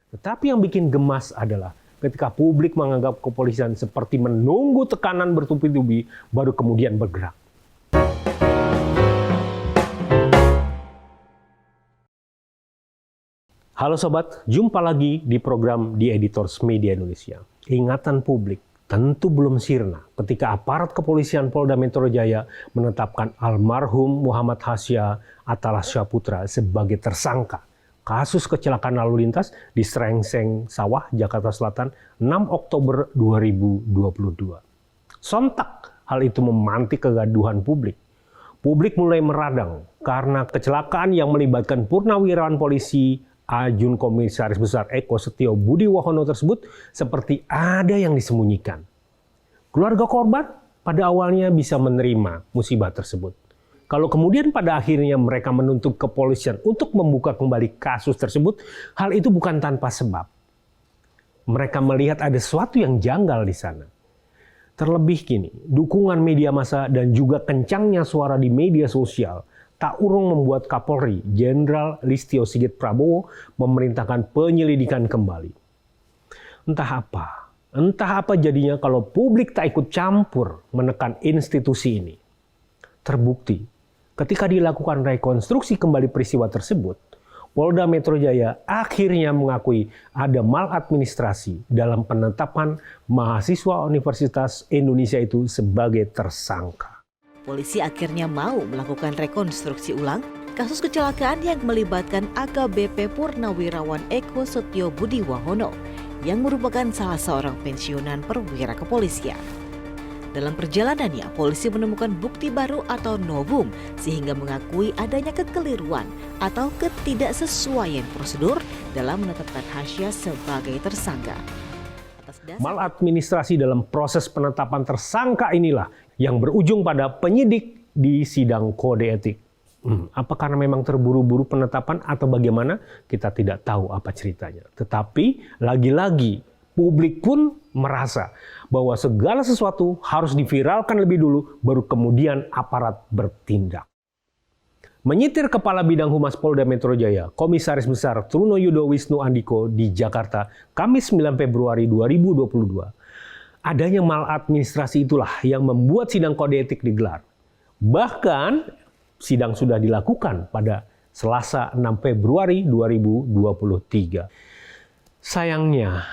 Tetapi yang bikin gemas adalah ketika publik menganggap kepolisian seperti menunggu tekanan bertubi-tubi baru kemudian bergerak. Halo sobat, jumpa lagi di program The Editors Media Indonesia. Ingatan publik tentu belum sirna ketika aparat kepolisian Polda Metro Jaya menetapkan almarhum Muhammad Hasya Atalas Syaputra sebagai tersangka kasus kecelakaan lalu lintas di Srengseng Sawah, Jakarta Selatan 6 Oktober 2022. Sontak hal itu memantik kegaduhan publik. Publik mulai meradang karena kecelakaan yang melibatkan purnawirawan polisi Ajun Komisaris Besar Eko Setio Budi Wahono tersebut seperti ada yang disembunyikan. Keluarga korban pada awalnya bisa menerima musibah tersebut. Kalau kemudian pada akhirnya mereka menuntut kepolisian untuk membuka kembali kasus tersebut, hal itu bukan tanpa sebab. Mereka melihat ada sesuatu yang janggal di sana. Terlebih kini, dukungan media massa dan juga kencangnya suara di media sosial tak urung membuat Kapolri Jenderal Listio Sigit Prabowo memerintahkan penyelidikan kembali. Entah apa jadinya kalau publik tak ikut campur menekan institusi ini. Terbukti, ketika dilakukan rekonstruksi kembali peristiwa tersebut, Polda Metro Jaya akhirnya mengakui ada maladministrasi dalam penetapan mahasiswa Universitas Indonesia itu sebagai tersangka. Polisi akhirnya mau melakukan rekonstruksi ulang kasus kecelakaan yang melibatkan AKBP Purnawirawan Eko Setio Budi Wahono yang merupakan salah seorang pensiunan perwira kepolisian. Dalam perjalanannya, polisi menemukan bukti baru atau novum sehingga mengakui adanya kekeliruan atau ketidaksesuaian prosedur dalam menetapkan Hasya sebagai tersangka. Maladministrasi dalam proses penetapan tersangka inilah yang berujung pada penyidik di sidang kode etik. Apakah karena memang terburu-buru penetapan atau bagaimana? Kita tidak tahu apa ceritanya. Tetapi lagi-lagi publik pun merasa bahwa segala sesuatu harus diviralkan lebih dulu baru kemudian aparat bertindak. Menyitir Kepala Bidang Humas Polda Metro Jaya, Komisaris Besar Trunoyudo Wisnu Andiko di Jakarta, Kamis 9 Februari 2022. Adanya maladministrasi itulah yang membuat sidang kode etik digelar. Bahkan sidang sudah dilakukan pada Selasa 6 Februari 2023. Sayangnya,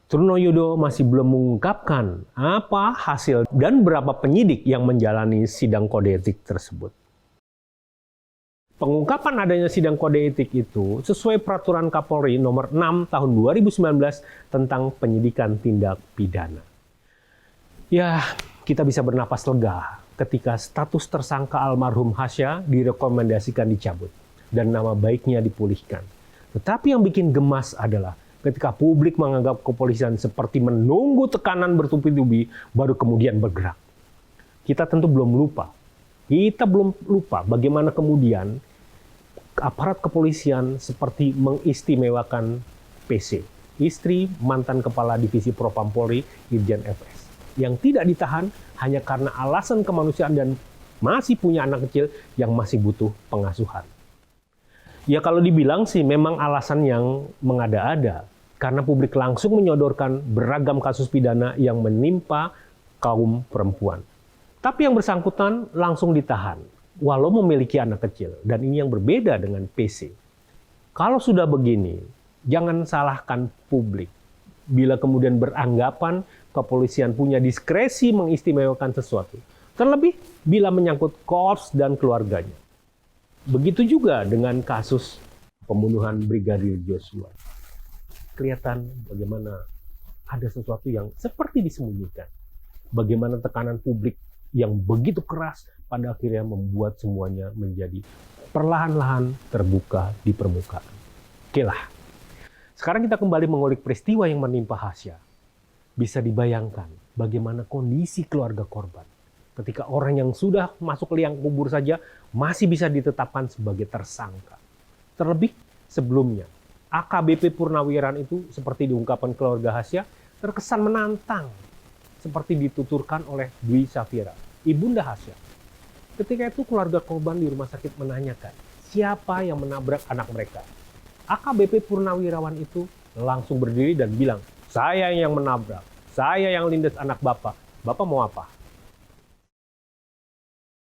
Trunoyudo masih belum mengungkapkan apa hasil dan berapa penyidik yang menjalani sidang kode etik tersebut. Pengungkapan adanya sidang kode etik itu sesuai peraturan Kapolri nomor 6 tahun 2019 tentang penyidikan tindak pidana. Ya, kita bisa bernapas lega ketika status tersangka almarhum Hasya direkomendasikan dicabut dan nama baiknya dipulihkan. Tetapi yang bikin gemas adalah ketika publik menganggap kepolisian seperti menunggu tekanan bertubi-tubi baru kemudian bergerak. Kita tentu belum lupa. Bagaimana kemudian aparat kepolisian seperti mengistimewakan PC, istri mantan Kepala Divisi Propam Polri, Irjen FS, yang tidak ditahan hanya karena alasan kemanusiaan dan masih punya anak kecil yang masih butuh pengasuhan. Ya kalau dibilang sih memang alasan yang mengada-ada, karena publik langsung menyodorkan beragam kasus pidana yang menimpa kaum perempuan. Tapi yang bersangkutan langsung ditahan, walau memiliki anak kecil, dan ini yang berbeda dengan PC. Kalau sudah begini, jangan salahkan publik. Bila kemudian beranggapan kepolisian punya diskresi mengistimewakan sesuatu, terlebih bila menyangkut korps dan keluarganya. Begitu juga dengan kasus pembunuhan Brigadir Joshua. Kelihatan bagaimana ada sesuatu yang seperti disembunyikan. Bagaimana tekanan publik yang begitu keras pada akhirnya membuat semuanya menjadi perlahan-lahan terbuka di permukaan. Oke lah. Sekarang kita kembali mengulik peristiwa yang menimpa Hasya. Bisa dibayangkan bagaimana kondisi keluarga korban ketika orang yang sudah masuk liang kubur saja masih bisa ditetapkan sebagai tersangka. Terlebih sebelumnya, AKBP Purnawirawan itu seperti diungkapkan keluarga Hasya terkesan menantang seperti dituturkan oleh Dwi Safira, ibunda Hasya. Ketika itu keluarga korban di rumah sakit menanyakan siapa yang menabrak anak mereka. AKBP Purnawirawan itu langsung berdiri dan bilang, saya yang menabrak, saya yang lindas anak Bapak. Bapak mau apa?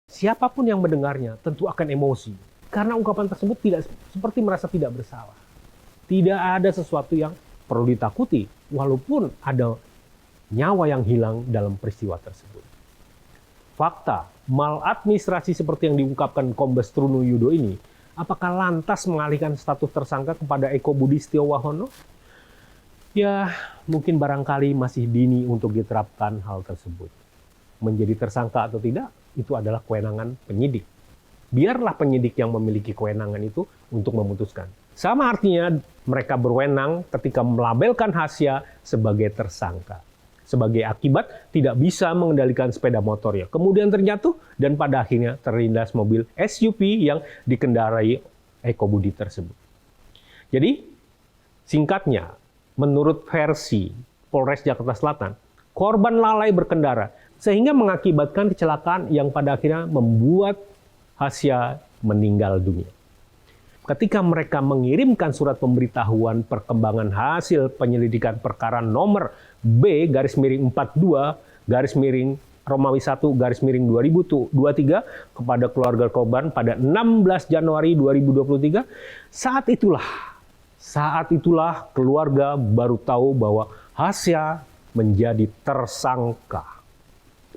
Siapapun yang mendengarnya tentu akan emosi. Karena ungkapan tersebut tidak seperti merasa tidak bersalah. Tidak ada sesuatu yang perlu ditakuti, walaupun ada nyawa yang hilang dalam peristiwa tersebut. Fakta, maladministrasi seperti yang diungkapkan Kombes Truno Yudo ini, apakah lantas mengalihkan status tersangka kepada Eko Budi Setiawahono? Ya, mungkin barangkali masih dini untuk diterapkan hal tersebut. Menjadi tersangka atau tidak, itu adalah kewenangan penyidik. Biarlah penyidik yang memiliki kewenangan itu untuk memutuskan. Sama artinya mereka berwenang ketika melabelkan Hasya sebagai tersangka. Sebagai akibat tidak bisa mengendalikan sepeda motornya. Kemudian terjatuh dan pada akhirnya terlindas mobil SUV yang dikendarai Eko Budi tersebut. Jadi singkatnya, menurut versi Polres Jakarta Selatan, korban lalai berkendara sehingga mengakibatkan kecelakaan yang pada akhirnya membuat Hasya meninggal dunia. Ketika mereka mengirimkan surat pemberitahuan perkembangan hasil penyelidikan perkara nomor B_Romawi 1_Romawi 2023 kepada keluarga korban pada 16 Januari 2023, saat itulah keluarga baru tahu bahwa Hasya menjadi tersangka.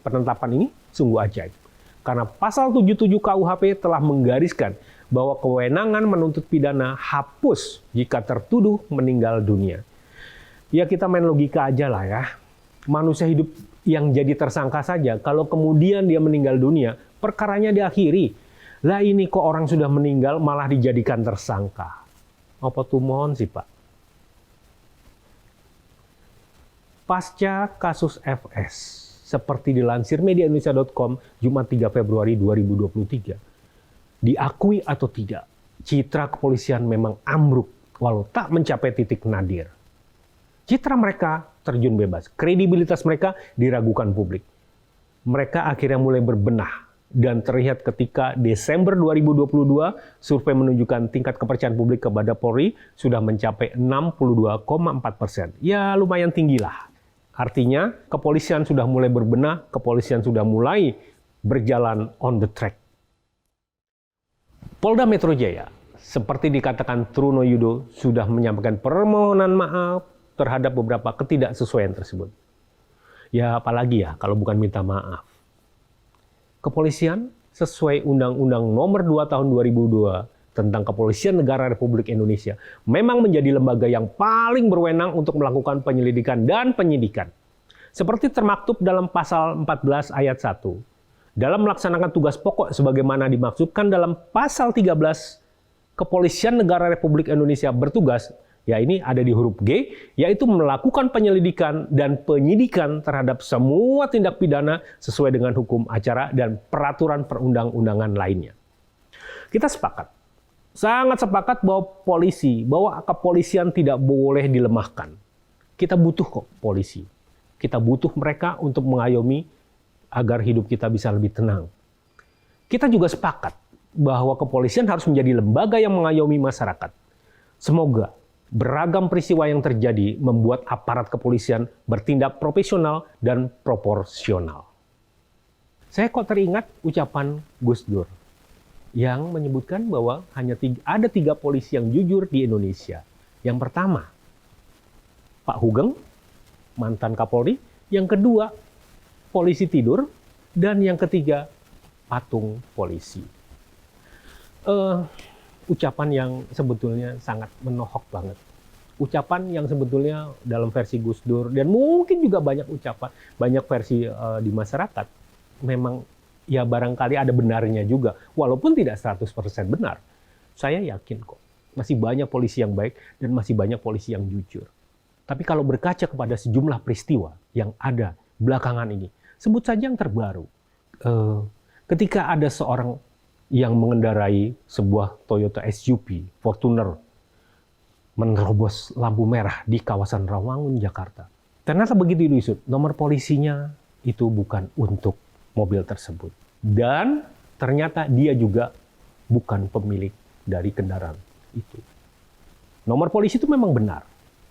Penetapan ini sungguh ajaib. Karena pasal 77 KUHP telah menggariskan bahwa kewenangan menuntut pidana hapus jika tertuduh meninggal dunia. Ya kita main logika aja lah ya. Manusia hidup yang jadi tersangka saja, kalau kemudian dia meninggal dunia, perkaranya diakhiri. Lah ini kok orang sudah meninggal malah dijadikan tersangka. Apa tuh mohon sih Pak? Pasca kasus FS, seperti dilansir mediaindonesia.com Jumat 3 Februari 2023, diakui atau tidak, citra kepolisian memang ambruk walau tak mencapai titik nadir. Citra mereka terjun bebas, kredibilitas mereka diragukan publik. Mereka akhirnya mulai berbenah dan terlihat ketika Desember 2022 survei menunjukkan tingkat kepercayaan publik kepada Polri sudah mencapai 62,4%. Ya lumayan tinggi lah. Artinya kepolisian sudah mulai berbenah, kepolisian sudah mulai berjalan on the track. Polda Metro Jaya, seperti dikatakan Truno Yudo, sudah menyampaikan permohonan maaf terhadap beberapa ketidaksesuaian tersebut. Ya apalagi ya kalau bukan minta maaf. Kepolisian sesuai Undang-Undang Nomor 2 Tahun 2002 tentang Kepolisian Negara Republik Indonesia memang menjadi lembaga yang paling berwenang untuk melakukan penyelidikan dan penyidikan. Seperti termaktub dalam pasal 14 ayat 1. Dalam melaksanakan tugas pokok sebagaimana dimaksudkan dalam pasal 13, Kepolisian Negara Republik Indonesia bertugas, ya ini ada di huruf G, yaitu melakukan penyelidikan dan penyidikan terhadap semua tindak pidana sesuai dengan hukum acara dan peraturan perundang-undangan lainnya. Kita sepakat, sangat sepakat bahwa kepolisian tidak boleh dilemahkan. Kita butuh kok polisi. Kita butuh mereka untuk mengayomi agar hidup kita bisa lebih tenang. Kita juga sepakat bahwa kepolisian harus menjadi lembaga yang mengayomi masyarakat. Semoga beragam peristiwa yang terjadi membuat aparat kepolisian bertindak profesional dan proporsional. Saya kok teringat ucapan Gus Dur yang menyebutkan bahwa ada 3 polisi yang jujur di Indonesia. Yang pertama, Pak Hugeng, mantan Kapolri. Yang kedua, polisi tidur, dan yang ketiga, patung polisi. Ucapan yang sebetulnya sangat menohok banget. Ucapan yang sebetulnya dalam versi Gus Dur, dan mungkin juga banyak versi di masyarakat, memang ya barangkali ada benarnya juga, walaupun tidak 100% benar. Saya yakin kok, masih banyak polisi yang baik dan masih banyak polisi yang jujur. Tapi kalau berkaca kepada sejumlah peristiwa yang ada belakangan ini, sebut saja yang terbaru. Ketika ada seorang yang mengendarai sebuah Toyota SUV Fortuner menerobos lampu merah di kawasan Rawamangun, Jakarta. Ternyata begitu diusut, nomor polisinya itu bukan untuk mobil tersebut. Dan ternyata dia juga bukan pemilik dari kendaraan itu. Nomor polisi itu memang benar.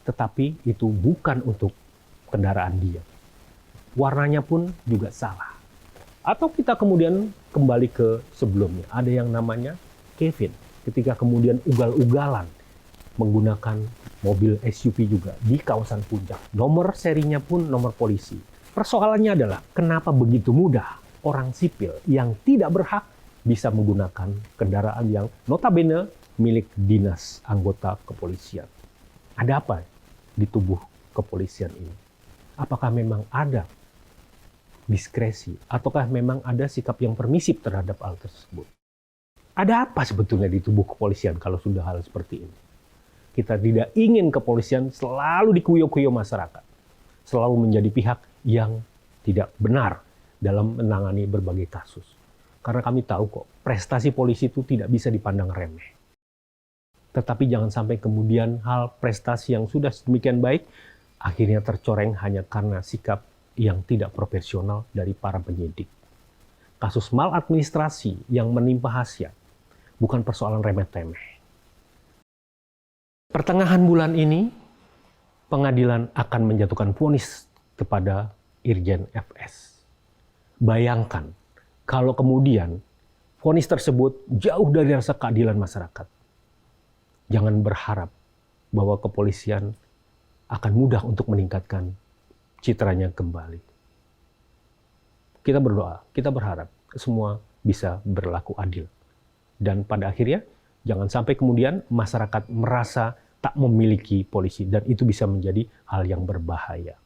tetapi itu bukan untuk kendaraan dia. Warnanya pun juga salah. Atau kita kemudian kembali ke sebelumnya, ada yang namanya Kevin, ketika kemudian ugal-ugalan menggunakan mobil SUV juga di kawasan Puncak. Nomor serinya pun nomor polisi. Persoalannya adalah kenapa begitu mudah orang sipil yang tidak berhak bisa menggunakan kendaraan yang notabene milik dinas anggota kepolisian. Ada apa di tubuh kepolisian ini? Apakah memang ada diskresi ataukah memang ada sikap yang permisif terhadap hal tersebut? Ada apa sebetulnya di tubuh kepolisian kalau sudah hal seperti ini? Kita tidak ingin kepolisian selalu dikuyo-kuyo masyarakat, selalu menjadi pihak yang tidak benar dalam menangani berbagai kasus. Karena kami tahu kok, prestasi polisi itu tidak bisa dipandang remeh. Tetapi jangan sampai kemudian hal prestasi yang sudah sedemikian baik, akhirnya tercoreng hanya karena sikap yang tidak profesional dari para penyidik. Kasus maladministrasi yang menimpa Hasya bukan persoalan remeh-temeh. Pertengahan bulan ini, pengadilan akan menjatuhkan vonis kepada Irjen FS. Bayangkan, kalau kemudian vonis tersebut jauh dari rasa keadilan masyarakat. Jangan berharap bahwa kepolisian akan mudah untuk meningkatkan citranya kembali. Kita berdoa, kita berharap semua bisa berlaku adil. Dan pada akhirnya, jangan sampai kemudian masyarakat merasa tak memiliki polisi, dan itu bisa menjadi hal yang berbahaya.